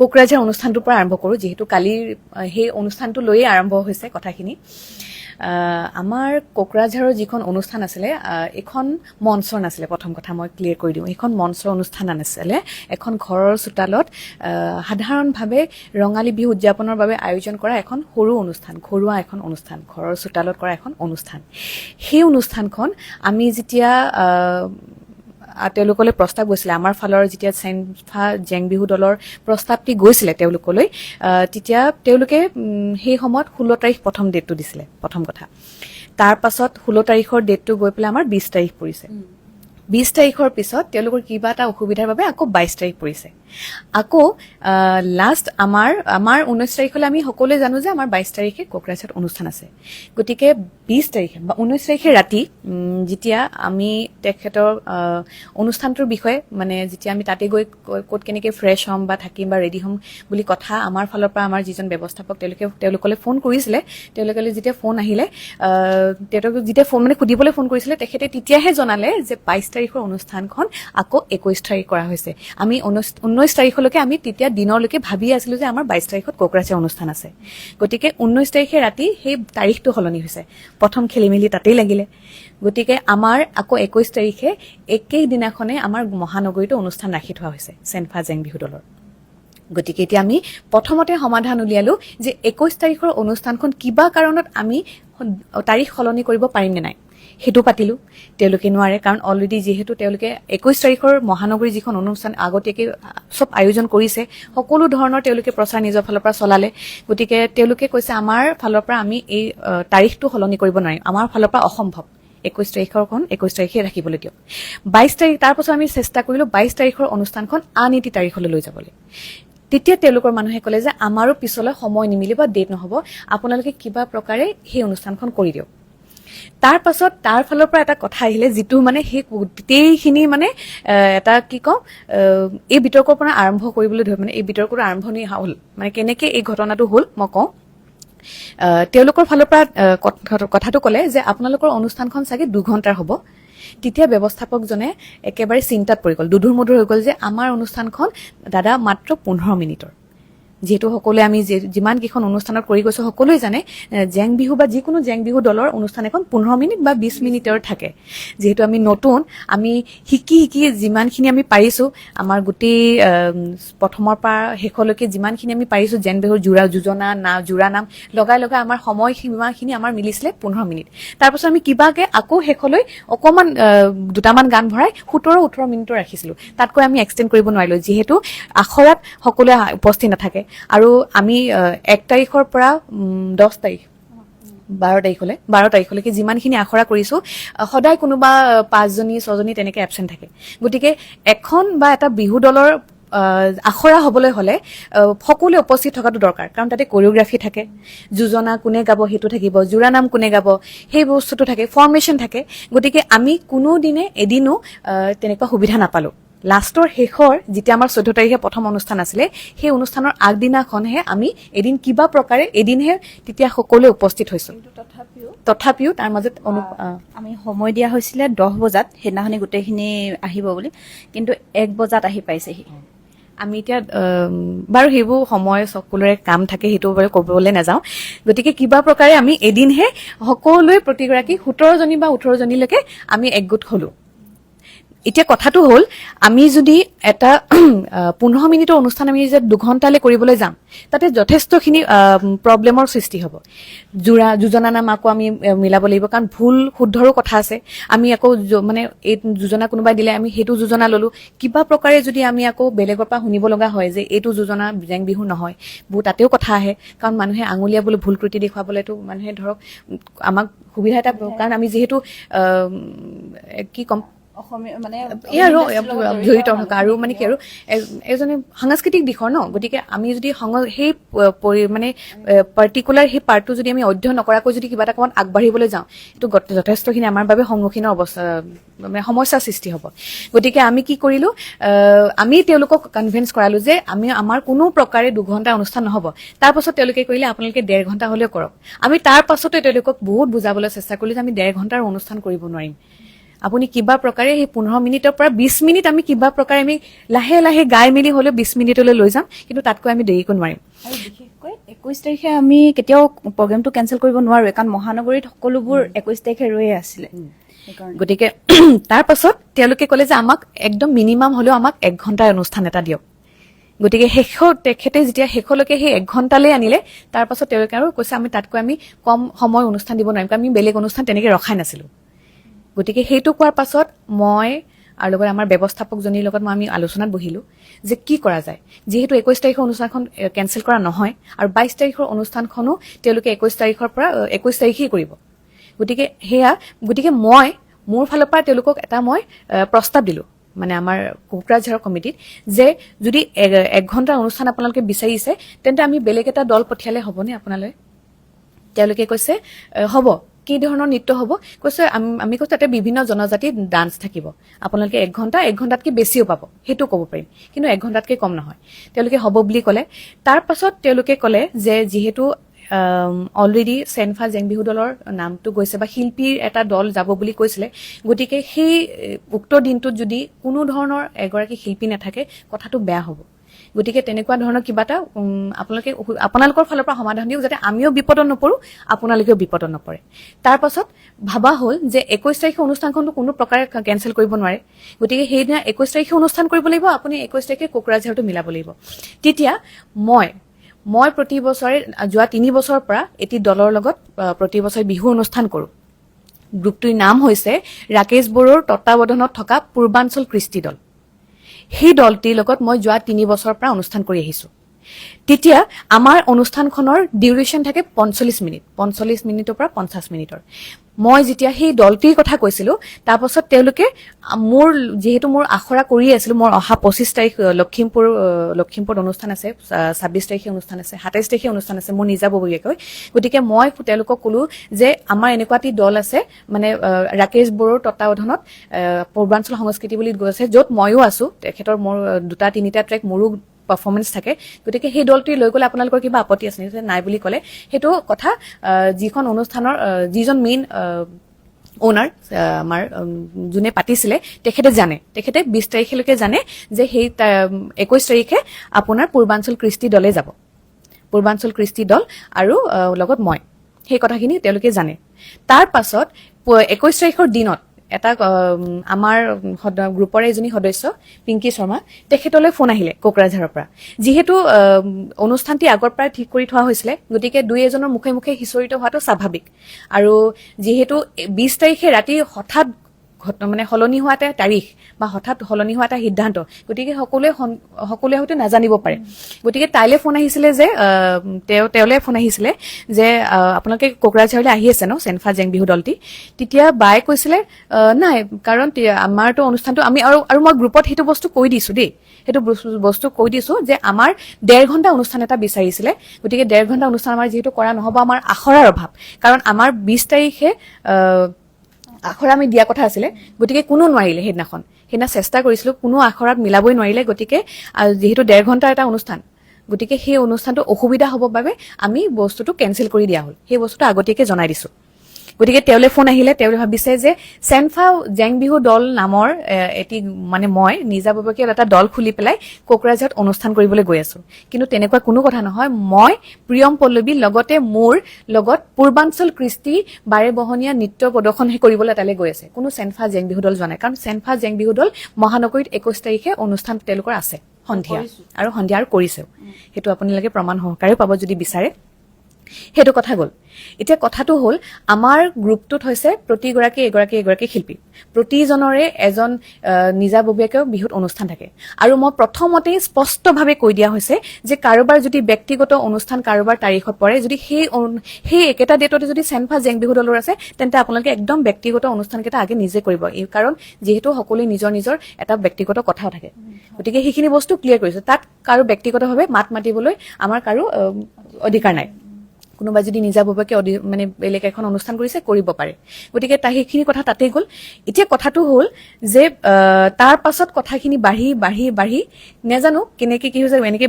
কোকৰাঝাৰ অনুষ্ঠানটোৰ পৰা আৰম্ভ কৰোঁ, যিহেতু কালিৰ সেই অনুষ্ঠানটো লৈয়ে আৰম্ভ হৈছে কথাখিনি। আমাৰ কোকৰাঝাৰৰ যিখন অনুষ্ঠান আছিলে, এখন মঞ্চৰ নাছিলে। প্ৰথম কথা মই ক্লিয়াৰ কৰি দিওঁ, এইখন মঞ্চৰ অনুষ্ঠান নাছিলে। এখন ঘৰৰ চোতালত সাধাৰণভাৱে ৰঙালী বিহু উদযাপনৰ বাবে আয়োজন কৰা এখন সৰু অনুষ্ঠান, ঘৰুৱা এখন অনুষ্ঠান, ঘৰৰ চোতালত কৰা এখন অনুষ্ঠান। সেই অনুষ্ঠানখন আমি যেতিয়া তেওঁলোকলৈ প্ৰস্তাৱ গৈছিলে, আমাৰ ফালৰ যেতিয়া চেনফা জেং বিহু দলৰ প্ৰস্তাৱটি গৈছিলে তেওঁলোকলৈ, তেতিয়া তেওঁলোকে সেই সময়ত 16 তাৰিখ প্ৰথম ডেটটো দিছিলে, প্ৰথম কথা। তাৰ পাছত 16 তাৰিখৰ ডেটটো গৈ পেলাই আমাৰ 20 তাৰিখ পৰিছে। 20 তাৰিখৰ পিছত তেওঁলোকৰ কিবা এটা অসুবিধাৰ বাবে আকৌ 22 তাৰিখ পৰিছে। আকৌ লাষ্ট আমাৰ 19 তাৰিখলৈ আমি সকলোৱে জানো যে আমাৰ 22 তাৰিখে কোকৰাঝাৰত অনুষ্ঠান আছে। গতিকে 20 তাৰিখে বা 19 তাৰিখে ৰাতি যেতিয়া আমি তেখেতৰ অনুষ্ঠানটোৰ বিষয়ে মানে যেতিয়া আমি তাতে গৈ ক'ত কেনেকৈ ফ্ৰেছ হ'ম বা থাকিম বা ৰেডি হ'ম বুলি কথা আমাৰ ফালৰ পৰা আমাৰ যিজন ব্যৱস্থাপক তেওঁলোকলৈ ফোন কৰিছিলে, তেওঁলোকলৈ যেতিয়া ফোন আহিলে, তেওঁলোকক যেতিয়া ফোন মানে সুধিবলৈ ফোন কৰিছিলে, তেখেতে তেতিয়াহে জনালে যে 22 তাৰিখৰ অনুষ্ঠানখন আকৌ 21 তাৰিখ কৰা হৈছে। আমি 19 তাৰিখলৈকে আমি তেতিয়া দিনলৈকে ভাবি আছিলো যে আমাৰ 22 তাৰিখত কোকৰাঝাৰ অনুষ্ঠান আছে। গতিকে 19 তাৰিখে ৰাতি সেই তাৰিখটো সলনি হৈছে। প্ৰথম খেলি মেলি তাতেই লাগিলে। গতিকে আমাৰ আকৌ 21 তাৰিখে একেই দিনাখনে আমাৰ মহানগৰীতো অনুষ্ঠান ৰাখি থোৱা হৈছে চেনফা জেং বিহু দলৰ। গতিকে এতিয়া আমি প্ৰথমতে সমাধান উলিয়ালো যে 21 তাৰিখৰ অনুষ্ঠানখন কিবা কাৰণত আমি তাৰিখ সলনি কৰিব পাৰিম নে নাই, সেইটো পাতিলো। তেওঁলোকে নোৱাৰে, কাৰণ অলৰেডি যিহেতু তেওঁলোকে 21 তাৰিখৰ মহানগৰী যিখন অনুষ্ঠান আগতীয়াকৈ চব আয়োজন কৰিছে, সকলো ধৰণৰ তেওঁলোকে প্ৰচাৰ নিজৰ ফালৰ পৰা চলালে। গতিকে তেওঁলোকে কৈছে আমাৰ ফালৰ পৰা আমি এই তাৰিখটো সলনি কৰিব নোৱাৰিম, আমাৰ ফালৰ পৰা অসম্ভৱ, 21 তাৰিখৰখন 21 তাৰিখে ৰাখিবলৈ দিয়ক। 22 তাৰিখ, তাৰ পাছত আমি চেষ্টা কৰিলো 22 তাৰিখৰ অনুষ্ঠানখন আন এটি তাৰিখলৈ লৈ যাবলৈ। তেতিয়া তেওঁলোকৰ মানুহে ক'লে যে আমাৰো পিছলৈ সময় নিমিলিব, ডেট নহ'ব, আপোনালোকে কিবা প্ৰকাৰে সেই অনুষ্ঠানখন কৰি দিয়ক। তাৰ পাছত তাৰ ফালৰ পৰা এটা কথা আহিলে, যিটো মানে সেই গোটেইখিনি মানে এটা কি কওঁ, এই বিতৰ্কৰ পৰা আৰম্ভ কৰিবলৈ ধৰি মানে এই বিতৰ্কৰ আৰম্ভণি হ'ল, মানে কেনেকে এই ঘটনাটো হ'ল মই কওঁ। তেওঁলোকৰ ফালৰ পৰা কথাটো ক'লে যে আপোনালোকৰ অনুষ্ঠানখন চাগে 2 ঘণ্টাৰ হ'ব। তেতিয়া ব্যৱস্থাপকজনে একেবাৰে চিন্তাত পৰি গ'ল, দুধুৰ মধুৰ হৈ গ'ল যে আমাৰ অনুষ্ঠানখন দাদা মাত্ৰ 15 মিনিটৰ। যিহেতু সকলোৱে আমি যিমান কেইখন অনুষ্ঠানত কৰি গৈছো সকলোৱে জানে জেং বিহু বা যিকোনো জেং বিহু দলৰ অনুষ্ঠান এখন 15 মিনিট বা 20 মিনিটৰ থাকে। যিহেতু আমি নতুন, আমি শিকি যিমানখিনি আমি পাৰিছো, আমাৰ গোটেই প্ৰথমৰ পৰা শেষলৈকে যিমানখিনি আমি পাৰিছো জেং বিহুৰ জোৰা নাম লগাই আমাৰ সময় সীমাখিনি আমাৰ মিলিছিলে 15 মিনিট। তাৰপাছত আমি কিবাকে আকৌ শেষলৈ অকণমান দুটামান গান ভৰাই 17-18 মিনিটৰ ৰাখিছিলো। তাতকৈ আমি এক্সটেণ্ড কৰিব নোৱাৰিলো, যিহেতু আখৰাত সকলোৱে উপস্থিত নাথাকে। আৰু আমি 1 তাৰিখৰ পৰা 10 তাৰিখ 12 তাৰিখলৈকে যিমানখিনি আখৰা কৰিছো, সদায় কোনোবা 5জনী-6জনী তেনেকে এবচেণ্ট থাকে। গতিকে এখন বা এটা বিহু দলৰ আখৰা হ'বলৈ হ'লে সকলোৱে উপস্থিত থকাটো দৰকাৰ, কাৰণ তাতে কোৰিঅগ্ৰাফি থাকে, যোজনা কোনে গাব সেইটো থাকিব, জোৰা নাম কোনে গাব সেই বস্তুটো থাকে, ফৰ্মেশ্যন থাকে। গতিকে আমি কোনোদিনে এদিনো তেনেকুৱা সুবিধা নাপালো। লাষ্টৰ শেষৰ যেতিয়া আমাৰ 14 তাৰিখে প্ৰথম অনুষ্ঠান আছিলে, সেই অনুষ্ঠানৰ আগদিনাখনহে আমি এদিন কিবা প্ৰকাৰে এদিনহে তেতিয়া সকলোৱে উপস্থিত হৈছিল। তথাপিও তাৰ মাজত আমি সময় দিয়া হৈছিলে 10 বজাত, সেইদিনাখনি গোটেইখিনি আহিব বুলি, কিন্তু 1 বজাত আহি পাইছেহি। আমি এতিয়া বাৰু সেইবোৰ সময় সকলোৰে কাম থাকে, সেইটো বাৰু ক'বলৈ নাযাওঁ। গতিকে কিবা প্ৰকাৰে আমি এদিনহে সকলোৱে প্ৰতিগৰাকী 17জনী বা 18জনীলৈকে আমি একগোট হলো। এতিয়া কথাটো হ'ল, আমি যদি এটা 15 মিনিটৰ অনুষ্ঠান আমি যে 2 ঘণ্টালৈ কৰিবলৈ যাম, তাতে যথেষ্টখিনি প্ৰব্লেমৰ সৃষ্টি হ'ব। যোজনা নাম আকৌ আমি মিলাব লাগিব, কাৰণ ভুল শুদ্ধৰো কথা আছে। আমি আকৌ মানে এই যোজনা কোনোবাই দিলে আমি সেইটো যোজনা ললো, কিবা প্ৰকাৰে যদি আমি আকৌ বেলেগৰ পৰা শুনিব লগা হয় যে এইটো যোজনা জেং বিহু নহয়, তাতেও কথা আহে। কাৰণ মানুহে আঙুলীয়া বোলে ভুল ত্ৰুটি দেখুৱাবলৈতো মানুহে ধৰক আমাক সুবিধা এটা, কাৰণ আমি যিহেতু কি ক'ম অসমীয়া মানে জড়িত থকা আৰু মানে কি আৰু এজনে সাংস্কৃতিক দিশৰ ন। গতিকে আমি যদি সেই মানে পাৰ্টিকুলাৰ সেই পাৰ্টটো যদি আমি অধ্যয়ন নকৰাকৈ যদি কিবা এটা কামত আগবাঢ়িবলৈ যাওঁ, সেইটো যথেষ্টখিনি আমাৰ বাবে সন্মুখীনৰ অৱস্থা মানে সমস্যাৰ সৃষ্টি হ'ব। গতিকে আমি কি কৰিলো, আমি তেওঁলোকক কনভিন্স কৰালো যে আমাৰ কোনো প্ৰকাৰে 2 ঘণ্টা অনুষ্ঠান নহ'ব। তাৰ পাছত তেওঁলোকে কৰিলে আপোনালোকে 1.5 ঘণ্টা হ'লেও কৰক। আমি তাৰ পাছতে তেওঁলোকক বহুত বুজাবলৈ চেষ্টা কৰিলো যে আমি 1.5 ঘণ্টাৰ অনুষ্ঠান কৰিব নোৱাৰিম। আপুনি কিবা প্ৰকাৰে সেই 15 মিনিটৰ পৰা 20 মিনিট আমি কিবা প্ৰকাৰে আমি লাহে লাহে গাই মেলি হ'লেও 20 মিনিটলৈ লৈ যাম, কিন্তু তাতকৈ আমি দেৰিকৈ নোৱাৰিম। আৰু বিশেষকৈ 21 তাৰিখে আমি কেতিয়াও প্ৰগ্ৰেমটো কেনচেল কৰিব নোৱাৰোৱে, কাৰণ মহানগৰীত সকলোবোৰ 21 তাৰিখে ৰৈয়ে আছিলে। সেইকাৰণে গতিকে তাৰ পাছত তেওঁলোকে ক'লে যে আমাক একদম মিনিমাম হ'লেও আমাক 1 ঘণ্টাৰ অনুষ্ঠান এটা দিয়ক। গতিকে তেখেতে যেতিয়া শেষলৈকে সেই 1 ঘণ্টালৈ আনিলে, তাৰ পাছত তেওঁলোকে আৰু কৈছে আমি তাতকৈ আমি কম সময় অনুষ্ঠান দিব নোৱাৰিম, কাৰণ আমি বেলেগ অনুষ্ঠান তেনেকে ৰখাই নাছিলো। গতিকে সেইটো কোৱাৰ পাছত মই আৰু লগত আমাৰ ব্যৱস্থাপকজনীৰ লগত আমি আলোচনাত বহিলো যে কি কৰা যায়, যিহেতু 21 তাৰিখৰ অনুষ্ঠানখন কেনচেল কৰা নহয় আৰু 22 তাৰিখৰ অনুষ্ঠানখনো তেওঁলোকে 21 তাৰিখৰ পৰা 21 তাৰিখেই কৰিব। গতিকে মই মোৰ ফালৰ পৰা তেওঁলোকক এটা মই প্ৰস্তাৱ দিলো, মানে আমাৰ কোকৰাঝাৰৰ কমিটিত, যে যদি 1 ঘণ্টাৰ অনুষ্ঠান আপোনালোকে বিচাৰিছে তেন্তে আমি বেলেগ এটা দল পঠিয়ালে হ'বনে আপোনালৈ? তেওঁলোকে কৈছে হ'ব। কি ধৰণৰ নৃত্য হ'ব? কৈছে আমি কৈছো তাতে বিভিন্ন জনজাতিৰ ডান্স থাকিব, আপোনালোকে 1 ঘণ্টাতকৈ বেছিও পাব, সেইটো ক'ব পাৰিম, কিন্তু 1 ঘণ্টাতকৈ কম নহয়। তেওঁলোকে হ'ব বুলি ক'লে। তাৰ পাছত তেওঁলোকে ক'লে যে যিহেতু অলৰেডি চেনফা জেং বিহু দলৰ নামটো গৈছে বা শিল্পীৰ এটা দল যাব বুলি কৈছিলে, গতিকে সেই উক্ত দিনটোত যদি কোনো ধৰণৰ এগৰাকী শিল্পী নাথাকে কথাটো বেয়া হ'ব। গতিকে তেনেকুৱা ধৰণৰ কিবা এটা আপোনালোকৰ ফালৰ পৰা সমাধান দিয়ক, যাতে আমিও বিপদত নপৰোঁ, আপোনালোকেও বিপদত নপৰে। তাৰ পাছত ভাবা হ'ল যে 21 তাৰিখে অনুষ্ঠানখনটো কোনো প্ৰকাৰে কেনচেল কৰিব নোৱাৰে, গতিকে সেইদিনা 21 তাৰিখে অনুষ্ঠান কৰিব লাগিব, আপুনি 21 তাৰিখে কোকৰাঝাৰটো মিলাব লাগিব। তেতিয়া মই প্ৰতি বছৰে যোৱা 3 বছৰৰ পৰা এটি দলৰ লগত প্ৰতি বছৰে বিহু অনুষ্ঠান কৰোঁ। গ্ৰুপটোৰ নাম হৈছে ৰাকেশ বড়োৰ তত্বাৱধানত থকা পূৰ্বাঞ্চল কৃষ্টি দল। সেই দলটিৰ লগত মই যোৱা 3 বছৰৰ পৰা অনুষ্ঠান কৰি আহিছো। তেতিয়া আমাৰ অনুষ্ঠানখনৰ ডিউৰেশ্যন থাকে 45 মিনিট, 45 মিনিটৰ পৰা 50 মিনিটৰ। মই যেতিয়া সেই দলটিৰ কথা কৈছিলো, তাৰ পাছত তেওঁলোকে যিহেতু মোৰ আখৰা কৰি আছিলো, মোৰ অহা 25 তাৰিখ লখিমপুৰত অনুষ্ঠান আছে, 26 তাৰিখে অনুষ্ঠান আছে, 27 তাৰিখে অনুষ্ঠান আছে মোৰ নিজাববীয়াকৈ। গতিকে মই তেওঁলোকক ক'লো যে আমাৰ এনেকুৱা এটি দল আছে, মানে ৰাকেশ বড়োৰ তত্বাৱধানত পূৰ্বাঞ্চল সংস্কৃতি বুলি গৈছে, য'ত ময়ো আছো, তেখেতৰ মোৰ 2-3টা ট্ৰেক মোৰো পাৰফৰ্মেন্স থাকে, গতিকে সেই দলটি লৈ গ'লে আপোনালোকৰ কিবা আপত্তি আছে নেকি? নাই বুলি ক'লে। সেইটো কথা যিখন অনুষ্ঠানৰ যিজন মেইন অনাৰ আমাৰ যোনে পাতিছিলে তেখেতে জানে, তেখেতে 20 তাৰিখলৈকে জানে যে সেই 21 তাৰিখে আপোনাৰ পূৰ্বাঞ্চল কৃষ্টি দলে যাব, পূৰ্বাঞ্চল কৃষ্টি দল আৰু লগত মই, সেই কথাখিনি তেওঁলোকে জানে। তাৰ পাছত 21 তাৰিখৰ দিনত এটা আমাৰ গ্ৰুপৰ এজনী সদস্য পিংকি শৰ্মা, তেখেতলৈ ফোন আহিলে কোকৰাঝাৰৰ পৰা। যিহেতু অনুষ্ঠানটি আগৰ পৰাই ঠিক কৰি থোৱা হৈছিলে, গতিকে 2-এজনৰ মুখে মুখে সিঁচৰিত হোৱাটো স্বাভাৱিক। আৰু যিহেতু 20 তাৰিখে ৰাতি হঠাৎ মানে সলনি হোৱা এটা তাৰিখ বা হঠাৎ সলনি হোৱা এটা সিদ্ধান্ত, গতিকে সকলোৱে হয়তো নাজানিব পাৰে। গতিকে তাইলৈ ফোন আহিছিলে যে তেওঁলৈ ফোন আহিছিলে যে আপোনালোকে কোকৰাঝাৰলৈ আহি আছে ন চেনফা জেং বিহু দলটি? তেতিয়া বায়ে কৈছিলে নাই, কাৰণ আমাৰতো অনুষ্ঠানটো আমি আৰু মই গ্ৰুপত সেইটো বস্তু কৈ দিছো দেই, সেইটো বস্তু কৈ দিছো যে আমাৰ 1.5 ঘণ্টা অনুষ্ঠান এটা বিচাৰিছিলে, গতিকে 1.5 ঘণ্টা অনুষ্ঠান আমাৰ যিহেতু কৰা নহ'ব, আমাৰ আখৰাৰ অভাৱ, কাৰণ আমাৰ 20 তাৰিখে আখৰা আমি দিয়া কথা আছিলে, গতিকে কোনো নোৱাৰিলে। সেইদিনা চেষ্টা কৰিছিলো, কোনো আখৰাত মিলাবই নোৱাৰিলে। গতিকে যিহেতু 1.5 ঘণ্টাৰ এটা অনুষ্ঠান, গতিকে সেই অনুষ্ঠানটো অসুবিধা হ'ব বাবে আমি বস্তুটো কেনচেল কৰি দিয়া হ'ল, সেই বস্তুটো আগতীয়াকৈ জনাই দিছো। গতিকে তেওঁলৈ ফোন আহিলে, তেওঁলৈ ভাবিছে যে চেনফা জেং বিহু দল নামৰ এটি মানে মই নিজাববীয়াকৈ এটা দল খুলি পেলাই কোকৰাঝাৰত অনুষ্ঠান কৰিবলৈ গৈ আছো, কিন্তু তেনেকুৱা কোনো কথা নহয়। মই প্ৰিয়ম পল্লৱী লগতে মোৰ লগত পূৰ্বাঞ্চল কৃষ্টি বাৰেবহনীয়া নৃত্য প্ৰদৰ্শন কৰিবলৈ তালৈ গৈ আছে, কোনো চেনফা জেং বিহু দল যোৱা নাই। কাৰণ চেনফা জেং বিহু দল মহানগৰীত 21 তাৰিখে অনুষ্ঠান তেওঁলোকৰ আছে সন্ধিয়া আৰু কৰিছেও, সেইটো আপোনালোকে প্ৰমাণ সহকাৰে পাব যদি বিচাৰে। সেইটো কথা গ'ল। এতিয়া কথাটো হ'ল, আমাৰ গ্ৰুপটোত হৈছে এগৰাকী শিল্পী, প্ৰতিজনৰে এজন নিজাববীয়াকৈ বিহুত অনুষ্ঠান থাকে। আৰু মই প্ৰথমতেই স্পষ্টভাৱে কৈ দিয়া হৈছে যে কাৰোবাৰ যদি ব্যক্তিগত অনুষ্ঠান কাৰোবাৰ তাৰিখত পৰে, যদি সেই একেটা ডেটতে যদি চেনফা জেং বিহু দলৰ আছে, তেন্তে আপোনালোকে একদম ব্যক্তিগত অনুষ্ঠানকেইটা আগে নিজে কৰিব, কাৰণ যিহেতু সকলোৱে নিজৰ এটা ব্যক্তিগত কথাও থাকে। গতিকে সেইখিনি বস্তু ক্লিয়াৰ কৰিছো, তাত কাৰো ব্যক্তিগতভাৱে মাত মাতিবলৈ আমাৰ কাৰো অধিকাৰ নাই। কোনোবাই যদি নিজাববীয়াকৈ মানে বেলেগ এখন অনুষ্ঠান কৰিছে, কৰিব পাৰে। গতিকে সেইখিনি কথা তাতেই গ'ল। এতিয়া কথাটো হ'ল যে তাৰ পাছত কথাখিনি বাঢ়ি নেজানো কেনেকে কি হৈছে, এনেকে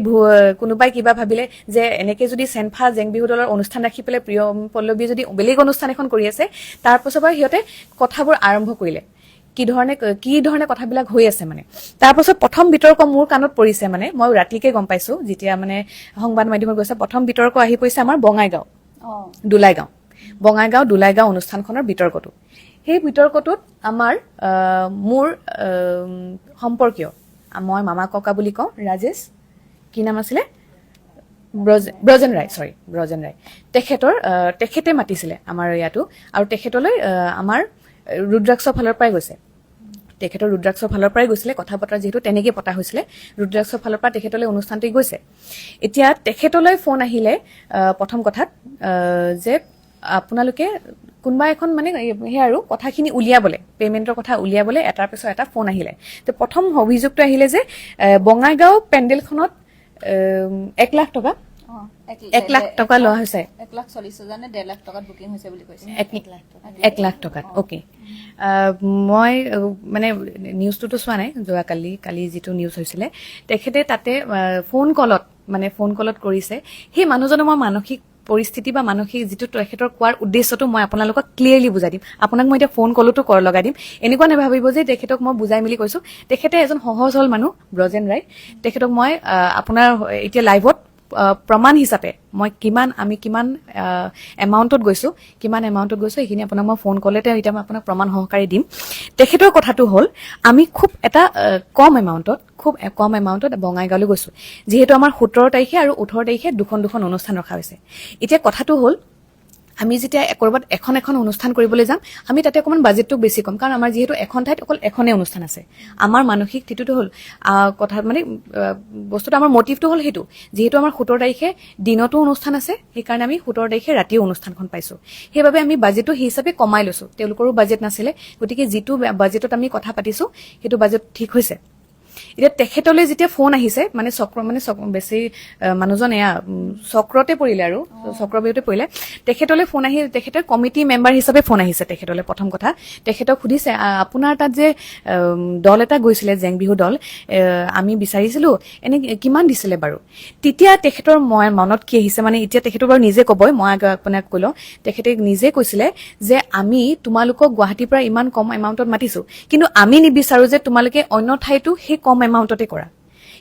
কোনোবাই কিবা ভাবিলে যে এনেকে যদি চেনফা জেং বিহু দলৰ অনুষ্ঠান ৰাখি পেলাই প্ৰিয়ম পল্লৱী যদি বেলেগ অনুষ্ঠান এখন কৰি আছে, তাৰ পাছৰ পৰা সিহঁতে কথাবোৰ আৰম্ভ কৰিলে। কি ধৰণে কথাবিলাক হৈ আছে মানে তাৰপাছত প্ৰথম বিতৰ্ক মোৰ কাণত পৰিছে মানে মই ৰাতিকে গম পাইছো যেতিয়া মানে সংবাদ মাধ্যমত গৈছে প্ৰথম বিতৰ্ক আহি পৰিছে আমাৰ বঙাইগাঁও দুলাইগাঁও অনুষ্ঠানখনৰ বিতৰ্কটো সেই বিতৰ্কটোত আমাৰ মোৰ সম্পৰ্কীয় মই মামা ককা বুলি কওঁ ৰাজেশ কি নাম আছিলে ব্ৰজেন ৰায় তেখেতে মাতিছিলে আমাৰ ইয়াতো আৰু তেখেতলৈ আমাৰ ৰুদ্ৰাক্ষৰ ফালৰ পৰাই গৈছে তেখেতৰ ৰুদ্ৰাক্ষৰ ফালৰ পৰাই গৈছিলে কথা বতৰা যিহেতু তেনেকৈ পতা হৈছিলে ৰুদ্ৰাক্ষৰ ফালৰ পৰা তেখেতলৈ অনুষ্ঠানটি গৈছে এতিয়া তেখেতলৈ ফোন আহিলে প্ৰথম কথাত যে আপোনালোকে কোনোবা এখন মানে সেই আৰু কথাখিনি উলিয়াবলৈ পে'মেণ্টৰ কথা উলিয়াবলৈ এটাৰ পিছত এটা ফোন আহিলে তো প্ৰথম অভিযোগটো আহিলে যে বঙাইগাঁও পেণ্ডেলখনত 1 লাখ টকা 1 লাখ টকা লোৱা হৈছে 1,40,000 নে 1.5 লাখ টকাত বুকিং হৈছে বুলি কৈছে 1 লাখ টকাত অ'কে মই মানে নিউজটোতো চোৱা নাই কালি যিটো নিউজ হৈছিলে তেখেতে তাতে ফোন কলত কৰিছে সেই মানুহজনৰ মই মানসিক পৰিস্থিতি বা মানসিক যিটো তেখেতৰ কোৱাৰ উদ্দেশ্যটো মই আপোনালোকক ক্লিয়াৰলি বুজাই দিম আপোনাক মই এতিয়া ফোন কলতো লগাই দিম এনেকুৱা নাভাবিব যে তেখেতক মই বুজাই মেলি কৈছো তেখেতে এজন সহজ সৰল মানুহ ব্ৰজেন ৰায় তেখেতক মই আপোনাৰ এতিয়া লাইভত প্ৰমাণ হিচাপে মই কিমান এমাউণ্টত গৈছো সেইখিনি আপোনাক মই ফোন কলতে এতিয়া মই আপোনাক প্ৰমাণ সহকাৰে দিম তেখেতৰ কথাটো হ'ল আমি খুব কম এমাউণ্টত বঙাইগাঁৱলৈ গৈছো যিহেতু আমাৰ 17 তাৰিখে আৰু 18 তাৰিখে দুখন অনুষ্ঠান ৰখা হৈছে এতিয়া কথাটো হ'ল আমি যেতিয়া কৰবাত এখন অনুষ্ঠান কৰিবলৈ যাম আমি তাতে অকমান বাজেটটো বেছি কম কাৰণ আমাৰ যিহেতু এখন ঠাইত অকল এখনেই অনুষ্ঠান আছে আমাৰ মানসিক স্থিতিটো হ'ল কথা মানে বস্তুটো আমাৰ মটিভটো হ'ল সেইটো যিহেতু আমাৰ 17 তাৰিখে দিনতো অনুষ্ঠান আছে সেইকাৰণে আমি 17 তাৰিখে ৰাতিও অনুষ্ঠানখন পাইছো সেইবাবে আমি বাজেটটো সেই হিচাপে কমাই লৈছো তেওঁলোকৰো বাজেট নাছিলে গতিকে যিটো বাজেটত আমি কথা পাতিছো সেইটো বাজেট ঠিক হৈছে এতিয়া তেখেতলৈ যেতিয়া ফোন আহিছে মানে বেছি মানুহজন এয়া চক্ৰতে পৰিলে আৰু চক্ৰবিৰতে পৰিলে তেখেতলৈ ফোন আহি তেখেতে কমিটি মেম্বাৰ হিচাপে ফোন আহিছে তেখেতলৈ প্ৰথম কথা তেখেতক সুধিছে আপোনাৰ তাত যে দল এটা গৈছিলে জেং বিহু দল আমি বিচাৰিছিলো এনে কিমান দিছিলে বাৰু তেতিয়া তেখেতৰ মই মনত কি আহিছে মানে এতিয়া তেখেতৰ বাৰু নিজে ক'বই মই আপোনাক ক'লো তেখেতে নিজে কৈছিলে যে আমি তোমালোকক গুৱাহাটীৰ পৰা ইমান কম এমাউণ্টত মাতিছো কিন্তু আমি নিবিচাৰো যে তোমালোকে অন্য ঠাইতো সেই কম এমাউণ্টতে কৰা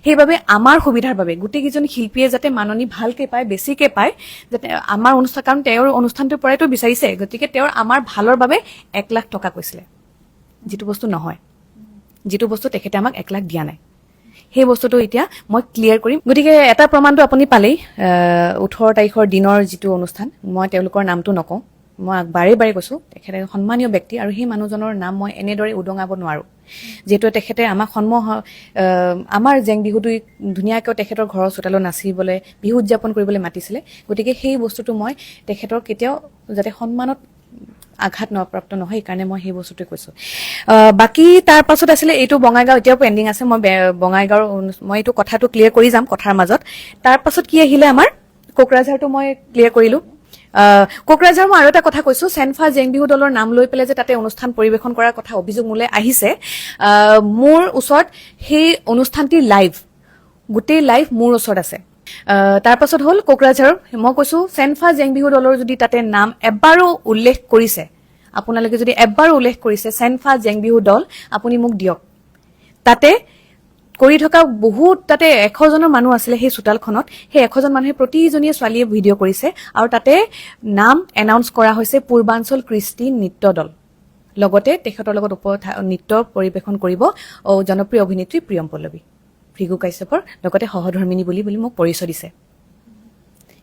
সেইবাবে আমাৰ সুবিধাৰ বাবে গোটেইকেইজন শিল্পীয়ে যাতে মাননি ভালকে পায় বেছিকে পায় যাতে আমাৰ অনুষ্ঠান কাৰণ তেওঁৰ অনুষ্ঠানটোৰ পৰাইতো বিচাৰিছে গতিকে তেওঁৰ আমাৰ ভালৰ বাবে 1 লাখ টকা কৈছিলে যিটো বস্তু নহয় যিটো বস্তু তেখেতে আমাক 1 লাখ দিয়া নাই সেই বস্তুটো এতিয়া মই ক্লিয়াৰ কৰিম গতিকে এটা প্ৰমাণটো আপুনি পালেই 18 তাৰিখৰ দিনৰ যিটো অনুষ্ঠান মই তেওঁলোকৰ নামটো নকওঁ মই বাৰে কৈছো তেখেতে সন্মানীয় ব্যক্তি আৰু সেই মানুহজনৰ নাম মই এনেদৰে উদঙাব নোৱাৰো যেটো তেখেতে আমাক আমাৰ জেং বিহুটো ধুনীয়াকৈ তেখেতৰ ঘৰৰ চোতালত নাচিবলৈ বিহু উদযাপন কৰিবলৈ মাতিছিলে গতিকে সেই বস্তুটো মই তেখেতৰ কেতিয়াও যাতে সন্মানত আঘাত নপ্ৰাপ্ত নহয় সেইকাৰণে মই সেই বস্তুটোৱে কৈছো বাকি তাৰ পাছত আছিলে এইটো বঙাইগাঁও এতিয়াও পেণ্ডিং আছে মই বঙাইগাঁৱৰ মই এইটো কথাটো ক্লিয়াৰ কৰি যাম কথাৰ মাজত তাৰ পাছত কি আহিলে আমাৰ কোকৰাঝাৰটো মই ক্লিয়াৰ কৰিলো কোকৰাঝাৰ মই আৰু এটা কথা কৈছো চেনফা জেং বিহু দলৰ নাম লৈ পেলাই যে তাতে অনুষ্ঠান পৰিবেশন কৰাৰ কথা অভিযোগ মোলৈ আহিছে মোৰ ওচৰত সেই অনুষ্ঠানটি গোটেই লাইভ মোৰ ওচৰত আছে তাৰ পাছত হ'ল কোকৰাঝাৰ মই কৈছো চেনফা জেং বিহু দলৰ যদি তাতে নাম এবাৰো উল্লেখ কৰিছে আপোনালোকে যদি এবাৰো উল্লেখ কৰিছে চেনফা জেং বিহু দল আপুনি মোক দিয়ক তাতে কৰি থকা বহুত তাতে 100 জনৰ মানুহ আছিলে সেই চোতালখনত সেই 100 জন মানুহে প্ৰতিজনীয়ে ছোৱালীয়ে ভিডিঅ' কৰিছে আৰু তাতে নাম এনাউন্স কৰা হৈছে পূৰ্বাঞ্চল কৃষ্টি নৃত্য দল লগতে তেখেতৰ লগত নৃত্য পৰিবেশন কৰিব জনপ্ৰিয় অভিনেত্ৰী প্ৰিয়ম পল্লৱী ভৃগু কাশ্যপৰ লগতে সহধৰ্মিনী বুলি মোক পৰিচয় দিছে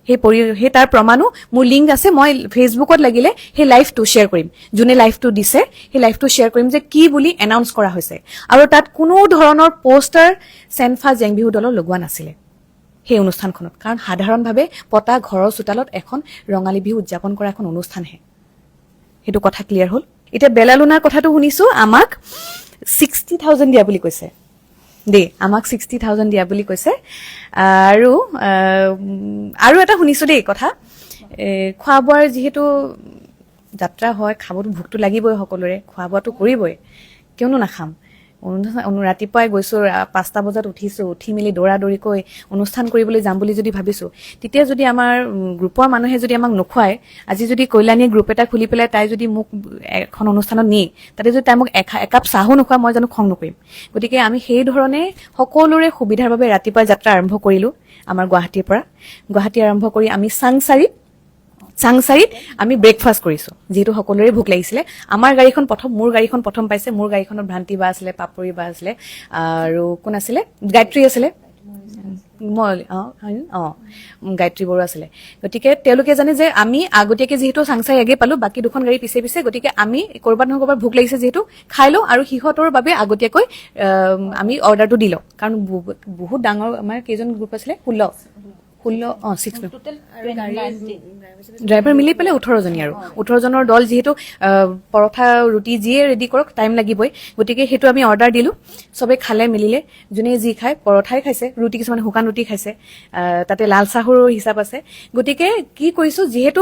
সেই তাৰ প্ৰমাণো মোৰ লিংক আছে মই ফেচবুকত লাগিলে সেই লাইভটো শ্বেয়াৰ কৰিম যোনে লাইভটো দিছে সেই লাইভটো শ্বেয়াৰ কৰিম যে কি বুলি এনাউন্স কৰা হৈছে আৰু তাত কোনো ধৰণৰ পোষ্টাৰ চেনফা জেং বিহু দলৰ লগোৱা নাছিলে সেই অনুষ্ঠানখনত কাৰণ সাধাৰণভাৱে পতা ঘৰৰ চোতালত এখন ৰঙালী বিহু উদযাপন কৰা এখন অনুষ্ঠানহে সেইটো কথা ক্লিয়াৰ হ'ল এতিয়া বেলালুনাৰ কথাটো শুনিছো আমাক 60,000 দিয়া বুলি কৈছে আমাক 60,000 দিয়া বুলি কৈছে আৰু এটা শুনিছো দেই কথা খোৱা বোৱাৰ যিহেতু যাত্ৰা হয় খাবতো ভোকটো লাগিবই সকলোৰে খোৱা বোৱাটো কৰিবই কিয়নো নাখাম ৰাতিপুৱাই গৈছো 5টা বজাত উঠিছো, উঠি মেলি দৌৰাদৌৰিকৈ অনুষ্ঠান কৰিবলৈ যাম বুলি যদি ভাবিছো, তেতিয়া যদি আমাৰ গ্ৰুপৰ মানুহে যদি আমাক নোখোৱায়, আজি যদি কল্যাণীয়ে গ্ৰুপ এটা খুলি পেলাই তাই যদি মোক এখন অনুষ্ঠানত নিয়ে, তাতে যদি তাই মোক একাপ চাহো নোখোৱা, মই জানো খং নকৰিম? গতিকে আমি সেই ধৰণে সকলোৰে সুবিধাৰ বাবে ৰাতিপুৱা যাত্ৰা আৰম্ভ কৰিলো আমাৰ গুৱাহাটীৰ পৰা। গুৱাহাটী আৰম্ভ কৰি আমি চাংচাৰিত আমি ব্ৰেকফাষ্ট কৰিছো, যিহেতু সকলোৰে ভোক লাগিছিলে। মোৰ গাড়ীখন প্ৰথম পাইছে। মোৰ গাড়ীখনত ভ্ৰান্তি বা আছিলে, পাপৰি বা আছিলে, আৰু কোন আছিলে, গায়ত্ৰী আছিলে, গায়ত্ৰী বড়ো আছিলে। গতিকে তেওঁলোকে জানে যে আমি আগতীয়াকে যিহেতু চাংচাই আগে পালো, বাকী দুখন গাড়ী পিছে পিছে, গতিকে আমি কৰবাত নহয় কৰবাত ভোক লাগিছে যিহেতু খাই লওঁ, আৰু সিহঁতৰ বাবে আগতীয়াকৈ আমি অৰ্ডাৰটো দি লওঁ। কাৰণ বহুত ডাঙৰ আমাৰ কেইজন গ্ৰুপ আছিলে, 16 ড্ৰাইভাৰ মিলি পেলাই 18 জনী, আৰু 18 জনৰ দল যিহেতু পৰঠা ৰুটি যিয়ে ৰেডি কৰক টাইম লাগিবই। গতিকে সেইটো আমি অৰ্ডাৰ দিলো, চবে খালে মিলিলে, যোনে যি খায়, পৰঠাই খাইছে, ৰুটি কিছুমানে শুকান ৰুটি খাইছে, তাতে লাল চাহৰো হিচাপ আছে। গতিকে কি কৰিছো, যিহেতু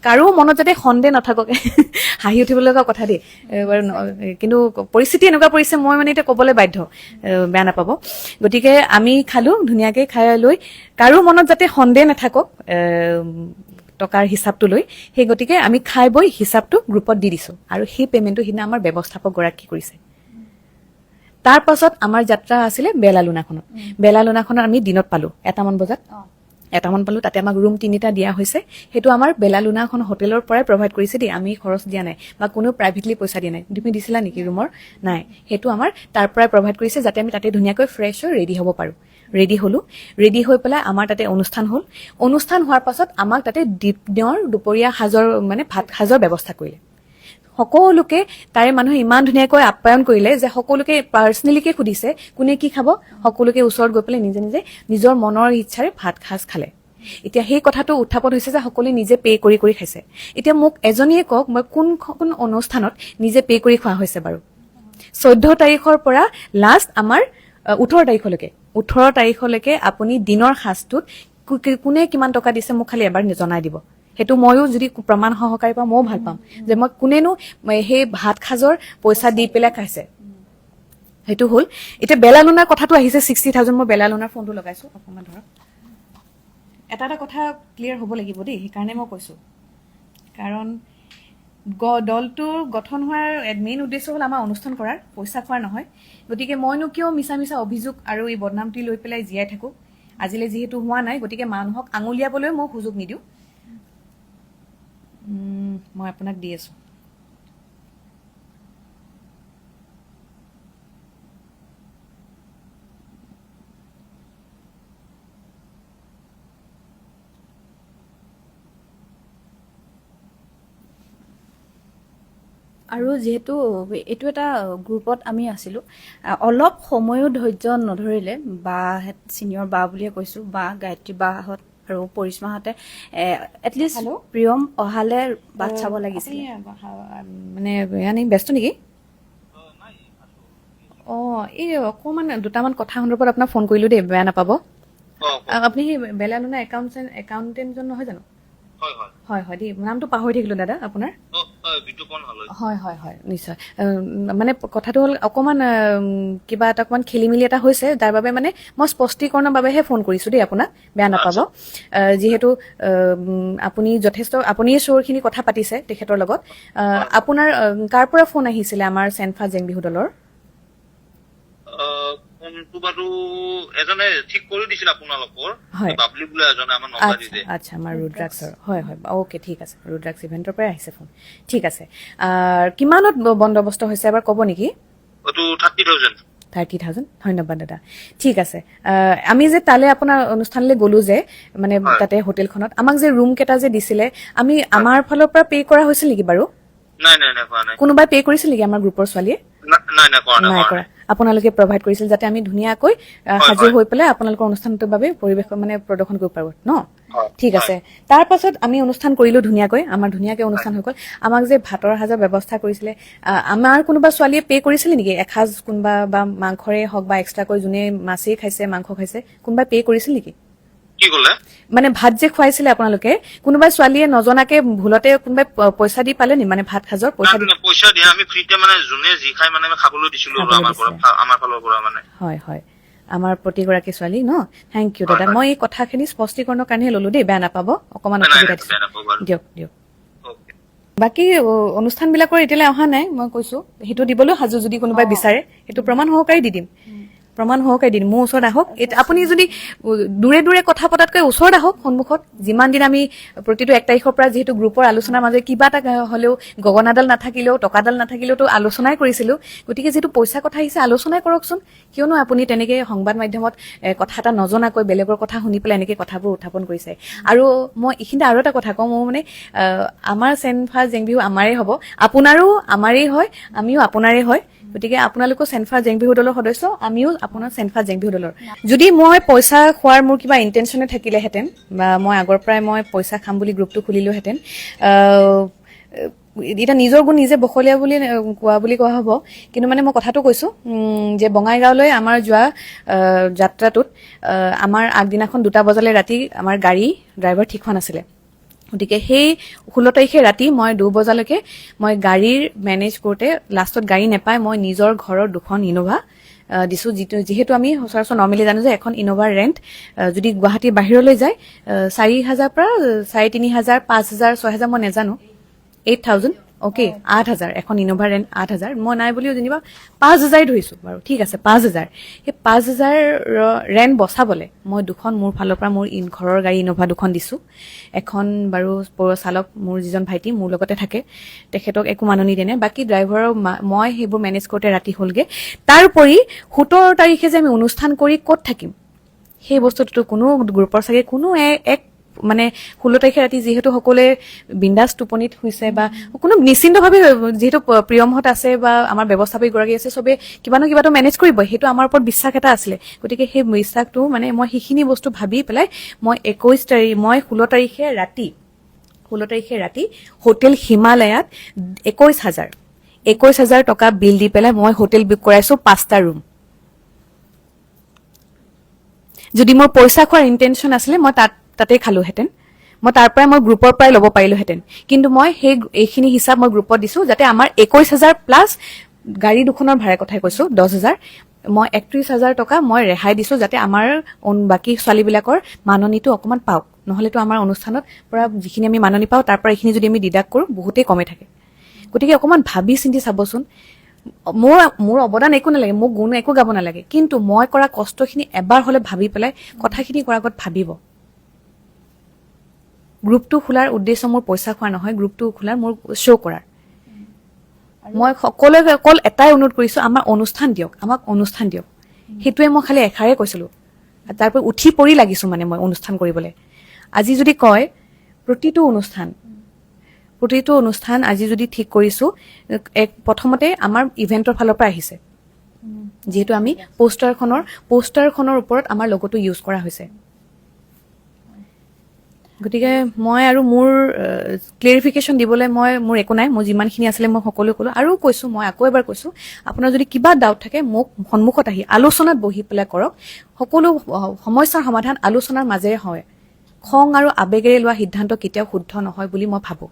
কাৰো মনত যাতে সন্দেহ নাথাকক হাঁহি উঠিব লগা কথা দেই, কিন্তু পৰিস্থিতি এনেকুৱা পৰিছে, মই মানে এতিয়া কবলৈ বাধ্য, বেয়া নাপাব। গতিকে আমি খালো, ধুনীয়াকে খাই লৈ কাৰো মনত যাতে সন্দেহ নাথাকক টকাৰ হিচাপটো লৈ, সেই গতিকে আমি খাই বৈ হিচাপটো গ্ৰুপত দি দিছো, আৰু সেই পেমেণ্টটো সিদিনা আমাৰ ব্যৱস্থাপক গৰাকী কৰিছে। তাৰ পাছত আমাৰ যাত্ৰা আছিলে বেলালুনাখনত আমি দিনত পালো, 1টামান বজাত পালো। তাতে আমাক ৰুম 3টা দিয়া হৈছে। সেইটো আমাৰ বেলালুনাখন হোটেলৰ পৰাই প্ৰভাইড কৰিছে দেই, আমি খৰচ দিয়া নাই বা কোনো প্ৰাইভেটলি পইচা দিয়া নাই। তুমি দিছিলা নেকি ৰুমৰ? নাই, সেইটো আমাৰ তাৰ পৰাই প্ৰভাইড কৰিছে, যাতে আমি তাতে ধুনীয়াকৈ ফ্ৰেছ হৈ ৰেডি হ'ব পাৰো। ৰেডি হলো, ৰেডি হৈ পেলাই আমাৰ তাতে অনুষ্ঠান হ'ল। অনুষ্ঠান হোৱাৰ পাছত আমাক তাতে দুপৰীয়া সাজৰ মানে ভাত সাজৰ ব্যৱস্থা কৰিলে। সকলোকে তাৰে মানুহে ইমান ধুনীয়াকৈ আপ্যায়ন কৰিলে যে সকলোকে পাৰ্চনেলিকে সুধিছে কোনে কি খাব, সকলোকে ওচৰত গৈ পেলাই নিজে নিজে নিজৰ মনৰ ইচ্ছাৰে ভাত সাজ খালে। এতিয়া সেই কথাটো উত্থাপন হৈছে যে সকলোৱে নিজে পে' কৰি খাইছে। এতিয়া মোক এজনীয়ে কওক, মই কোন অনুষ্ঠানত নিজে পে' কৰি খোৱা হৈছে বাৰু? 14 তাৰিখৰ পৰা লাষ্ট আমাৰ 18 তাৰিখলৈকে আপুনি দিনৰ সাজটোত কোনে কিমান টকা দিছে মোক খালি এবাৰ জনাই দিব। সেইটো ময়ো যদি প্ৰমাণ সহকাৰে পাওঁ ময়ো ভাল পাম যে মই কোনেনো সেই ভাত সাজৰ পইচা দি পেলাই খাইছে। সেইটো হ'ল। এতিয়া বেলালুনাৰ কথাটো আহিছে 60,000। মই বেলালুনাৰ ফোনটো লগাইছো, অকণমান ধৰক। এটা কথা ক্লিয়াৰ হ'ব লাগিব দেই, সেইকাৰণে মই কৈছো, কাৰণ দলটোৰ গঠন হোৱাৰ মেইন উদ্দেশ্য হ'ল আমাৰ অনুষ্ঠান কৰাৰ, পইচা খোৱাৰ নহয়। গতিকে মইনো কিয় মিছা অভিযোগ আৰু এই বদনামটি লৈ পেলাই জীয়াই থাকো? আজিলৈ যিহেতু হোৱা নাই, গতিকে মানুহক আঙুলিয়াবলৈ মই সুযোগ নিদিওঁ। মই আপোনাক দি আছো। আৰু যিহেতু এইটো এটা গ্ৰুপত আমি আছিলো, অলপ সময়ো ধৈৰ্য নধৰিলে, বা চিনিয়ৰ বা বুলিয়ে কৈছো, বা গায়ত্ৰী বাহঁত আৰু পৰিস্মাহঁতে এটলিষ্ট প্ৰিয়ম অহালে বাট চাব লাগিছিল। মানে ব্যস্ত নেকি? এই অকণমান দুটামান কথা সন্দৰ্ভত আপোনাক ফোন কৰিলো দেই, বেয়া নাপাব। আপুনি সেই বেলালুনা একাউণ্টেণ্টজন নহয় জানো? হয় দেই, নামটো পাহৰি থাকিলো দাদা আপোনাৰ। হয় নিশ্চয়। মানে কথাটো হ'ল অকণমান কিবা এটা অকণমান খেলি মেলি এটা হৈছে, যাৰ বাবে মানে মই স্পষ্টীকৰণৰ বাবেহে ফোন কৰিছো দেই আপোনাক, বেয়া নাপাব। যিহেতু আপুনি আপুনিয়ে শ্ব'ৰখিনি কথা পাতিছে তেখেতৰ লগত। আপোনাৰ কাৰ পৰা ফোন আহিছিলে আমাৰ চেনফা জেং বিহু দলৰ? ফোনটো বাৰু এজনে ঠিক কৰি দিছিল আপোনালোকৰ, বাবলি বোলে এজনে আমাৰ নম্বৰ দিছে। আচ্ছা, আমাৰ ৰুদ্ৰাক্সৰ। হয় ওকে, ঠিক আছে। ৰুদ্ৰাক্স ইভেন্টৰ পৰা আহিছে ফোন, ঠিক আছে। কিমানত বন্দোবস্ত হৈছে এবাৰ ক'ব নেকি? 30,000। ধন্যবাদ দাদা, ঠিক আছে। আমি যে তালে আপোনাৰ অনুষ্ঠানলৈ গলো যে, মানে তাতে হোটেলখনত আমাক যে ৰুম কেইটা যে দিছিলে, আমি আমাৰ ফালৰ পৰা পে' কৰা হৈছিল নেকি বাৰু? নাই, কোনোবাই পে' কৰিছিল নেকি আমাৰ গ্ৰুপৰ ছোৱালীয়ে? নাই কৰা। আপোনালোকে প্ৰভাইড কৰিছিল যাতে আমি ধুনীয়াকৈ সাজু হৈ পেলাই আপোনালোকৰ অনুষ্ঠানটোৰ বাবে পৰিৱেশ মানে প্ৰদৰ্শন কৰিব পাৰো ন? ঠিক আছে। তাৰ পাছত আমি অনুষ্ঠান কৰিলো ধুনীয়াকৈ, আমাৰ ধুনীয়াকৈ অনুষ্ঠান হৈ গ'ল। আমাক যে ভাতৰ সাজৰ ব্যৱস্থা কৰিছিলে, আমাৰ কোনোবা ছোৱালীয়ে পে' কৰিছিলে নেকি? এসাঁজ কোনোবা বা মাংসৰে হওক বা এক্সট্ৰাকৈ যোনে মাছেই খাইছে মাংস খাইছে, কোনোবাই পে' কৰিছিল নেকি? কি ক'লে? মানে ভাত যে খুৱাইছিলে আপোনালোকে কোনোবাই ছোৱালীয়ে নজনাকে ভুলতে কোনোবাই পইচা দি পালে নি মানে ভাত সাজৰ পইচা দিয়ে আমি ফ্ৰীতে মানে যোনে যি খাই মানে খাবলৈ দিছিলো আমাৰ ফালৰ পৰা মানে হয় হয় আমাৰ প্ৰতিগৰাকী ছোৱালী ন থেংক ইউ দাদা মই এই কথাখিনি স্পষ্টীকৰণৰ কাৰণেহে ললো দেই বেয়া নাপাব অকমান অসুবিধা দিছে দিয়ক বাকী অনুষ্ঠানবিলাকৰ এতিয়ালৈ অহা নাই মই কৈছো সেইটো দিবলৈ সাজু যদি কোনোবাই বিচাৰে সেইটো প্ৰমাণ সহকাৰে দি দিম মোৰ ওচৰত আহক আপুনি যদি দূৰে দূৰে কথা পতাতকৈ ওচৰত আহক সন্মুখত যিমান দিন আমি প্ৰতিটো 1 তাৰিখৰ পৰা যিহেতু গ্ৰুপৰ আলোচনাৰ মাজে কিবা এটা হলেও গগনাডাল নাথাকিলেও টকাডাল নাথাকিলেওতো আলোচনাই কৰিছিলো গতিকে যিটো পইচা কথা আহিছে আলোচনাই কৰকচোন কিয়নো আপুনি তেনেকে সংবাদ মাধ্যমত কথা এটা নজনাকৈ বেলেগৰ কথা শুনি পেলাই এনেকে কথাবোৰ উত্থাপন কৰিছে আৰু মই এইখিনিতে আৰু এটা কথা কওঁ মই মানে আমাৰ চেনফা জেংবিহু আমাৰেই হ'ব আপোনাৰো আমাৰেই হয় আমিও আপোনাৰেই হয় গতিকে আপোনালোকো চেনফা জেংবিহু দলৰ সদস্য আমিও আপোনাৰ চেনফা জেংবিহু দলৰ যদি মই পইচা খোৱাৰ মোৰ কিবা ইণ্টেনশ্যনে থাকিলেহেঁতেন বা মই আগৰ পৰাই মই পইচা খাম বুলি গ্ৰুপটো খুলিলোহেঁতেন এটা নিজৰ গুণ নিজে বখলীয়া বুলি কোৱা হ'ব কিন্তু মানে মই কথাটো কৈছো যে বঙাইগাঁৱলৈ আমাৰ যোৱা যাত্ৰাটোত আমাৰ আগদিনাখন 2টা বজালৈ ৰাতি আমাৰ গাড়ী ড্ৰাইভাৰ ঠিক হোৱা নাছিলে গতিকে সেই 16 তাৰিখে ৰাতি মই 2 বজালৈকে মই গাড়ীৰ মেনেজ কৰোঁতে লাষ্টত গাড়ী নেপাই মই নিজৰ ঘৰৰ 2খন ইনোভা দিছো যিহেতু আমি সচৰাচৰ নৰ্মেলি জানো যে এখন ইনোভাৰ ৰেণ্ট যদি গুৱাহাটীৰ বাহিৰলৈ যায় 4,000 পৰা 3,500 5,000 6,000 মই নেজানো 8,000 ওকে 8,000 এখন ইনোভা ৰেণ্ট 8,000 মই নাই বুলিও যেনিবা 5,000 ধৰিছো বাৰু ঠিক আছে 5,000 সেই 5,000 ৰেণ্ট বচাবলে মই 2খন মোৰ ফালৰ পৰা মোৰ ঘৰৰ গাড়ী ইনোভা 2খন দিছো এখন বাৰু পৌৰ চালক মোৰ যিজন ভাইটি মোৰ লগতে থাকে তেখেতক একো মাননি দেনে বাকি ড্ৰাইভাৰৰ মই সেইবোৰ মেনেজ কৰোঁতে ৰাতি হ'লগে তাৰ উপৰি 17 তাৰিখে যে আমি অনুষ্ঠান কৰি ক'ত থাকিম সেই বস্তুটো কোনো গ্ৰুপৰ চাগে কোনো এক মানে 16 তাৰিখে ৰাতি যিহেতু সকলোৱে বিন্দাস টোপনিত হৈছে বা কোনো নিশ্চিন্তভাৱে যেহেতু প্ৰিয়মহত আছে বা আমাৰ ব্যৱস্থাপক গৰাকী আছে সবে কিবা ন কিবাটো মেনেজ কৰিব সেইটো আমাৰ ওপৰত বিশ্বাস এটা আছিলে গতিকে সেই বিশ্বাসটো মানে মই সেইখিনি বস্তু ভাবি পেলাই মই 16 তাৰিখে ৰাতি হোটেল হিমালয়াত 21,000 টকা বিল দি পেলাই মই হোটেল বুক কৰাইছো 5টা ৰুম যদি মোৰ পইচা খোৱাৰ ইন্টেনশন আছিলে মই তাতে খালোহেঁতেন মই তাৰ পৰাই মই গ্ৰুপৰ পৰাই ল'ব পাৰিলোহেঁতেন কিন্তু মই সেই এইখিনি হিচাপ মই গ্ৰুপত দিছো যাতে আমাৰ 21,000 প্লাছ গাড়ী দুখনৰ ভাড়া কথাই কৈছো 10,000 মই 31,000 টকা মই ৰেহাই দিছো যাতে আমাৰ বাকি ছোৱালীবিলাকৰ মাননিটো অকমান পাওক নহলেতো আমাৰ অনুষ্ঠানত পৰা যিখিনি আমি মাননি পাওঁ তাৰ পৰা এইখিনি যদি আমি ডিডাক্ট কৰো বহুতেই কমে থাকে গতিকে অকমান ভাবি চিন্তি চাবচোন মোৰ অৱদান একো নালাগে মোক গুণ একো গাব নালাগে কিন্তু মই কৰা কষ্টখিনি এবাৰ হলে ভাবি পেলাই কথাখিনি কৰাৰ আগত ভাবিব গ্ৰুপটো খোলাৰ উদ্দেশ্য মোৰ পইচা খোৱা নহয় গ্ৰুপটো খোলাৰ মোৰ শ্ব' কৰাৰ মই সকলোকে অকল এটাই অনুৰোধ কৰিছো আমাক অনুষ্ঠান দিয়ক সেইটোৱে মই খালি এষাৰে কৈছিলো তাৰপৰা উঠি পৰি লাগিছো মানে মই অনুষ্ঠান কৰিবলৈ আজি যদি কয় প্ৰতিটো অনুষ্ঠান আজি যদি ঠিক কৰিছো প্ৰথমতে আমাৰ ইভেন্টৰ ফালৰ পৰা আহিছে যেহেতু আমি পোষ্টাৰখনৰ ওপৰত আমাৰ লগটো ইউজ কৰা হৈছে গতিকে মই আৰু মোৰ ক্লেৰিফিকেশ্যন দিবলৈ মোৰ একো নাই মোৰ যিমানখিনি আছিলে মই সকলো ক'লো আৰু কৈছো মই আকৌ এবাৰ কৈছো আপোনাৰ যদি কিবা ডাউট থাকে মোক সন্মুখত আহি আলোচনাত বহি পেলাই কৰক সকলো সমস্যাৰ সমাধান আলোচনাৰ মাজেৰে হয় খং আৰু আবেগেৰে লোৱা সিদ্ধান্ত কেতিয়াও শুদ্ধ নহয় বুলি মই ভাবো